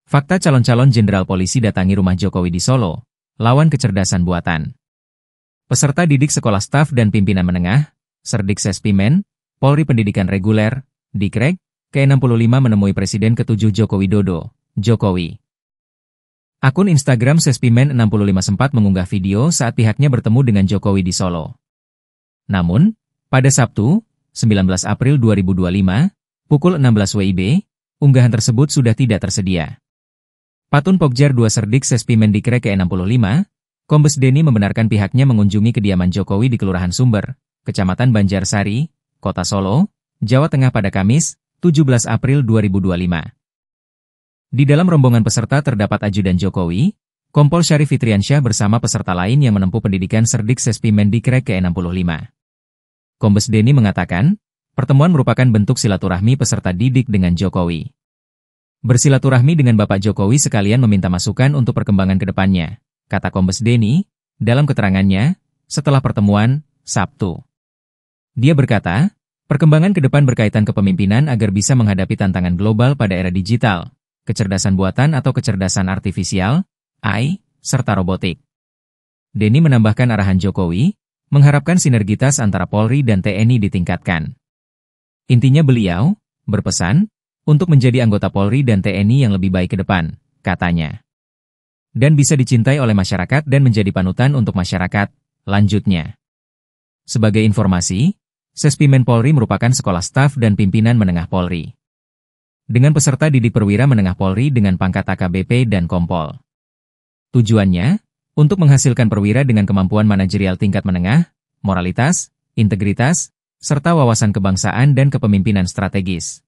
Fakta calon-calon jenderal polisi datangi rumah Jokowi di Solo, lawan kecerdasan buatan. Peserta didik sekolah staf dan pimpinan menengah, Serdik Sespimen, Polri Pendidikan Reguler, Dikreg, ke-65 menemui Presiden ke-7 Joko Widodo, Jokowi. Akun Instagram Sespimen 65 sempat mengunggah video saat pihaknya bertemu dengan Jokowi di Solo. Namun, pada Sabtu, 19 April 2025, pukul 16 WIB, unggahan tersebut sudah tidak tersedia. Patun Pokjar 2 Serdik Sespimen Dikreg ke-65, Kombes Denny membenarkan pihaknya mengunjungi kediaman Jokowi di Kelurahan Sumber, Kecamatan Banjarsari, Kota Solo, Jawa Tengah pada Kamis, 17 April 2025. Di dalam rombongan peserta terdapat ajudan Jokowi, Kompol Syarif Fitriansyah bersama peserta lain yang menempuh pendidikan Serdik Sespimen Dikreg ke-65. Kombes Denny mengatakan, pertemuan merupakan bentuk silaturahmi peserta didik dengan Jokowi. Bersilaturahmi dengan Bapak Jokowi sekalian meminta masukan untuk perkembangan ke depannya, kata Kombes Denny, dalam keterangannya, setelah pertemuan, Sabtu. Dia berkata, perkembangan ke depan berkaitan kepemimpinan agar bisa menghadapi tantangan global pada era digital, kecerdasan buatan atau kecerdasan artifisial, AI, serta robotik. Denny menambahkan arahan Jokowi, mengharapkan sinergitas antara Polri dan TNI ditingkatkan. Intinya beliau, berpesan, untuk menjadi anggota Polri dan TNI yang lebih baik ke depan, katanya. Dan bisa dicintai oleh masyarakat dan menjadi panutan untuk masyarakat, lanjutnya. Sebagai informasi, Sespimen Polri merupakan sekolah staf dan pimpinan menengah Polri. Dengan peserta didik perwira menengah Polri dengan pangkat AKBP dan Kompol. Tujuannya, untuk menghasilkan perwira dengan kemampuan manajerial tingkat menengah, moralitas, integritas, serta wawasan kebangsaan dan kepemimpinan strategis.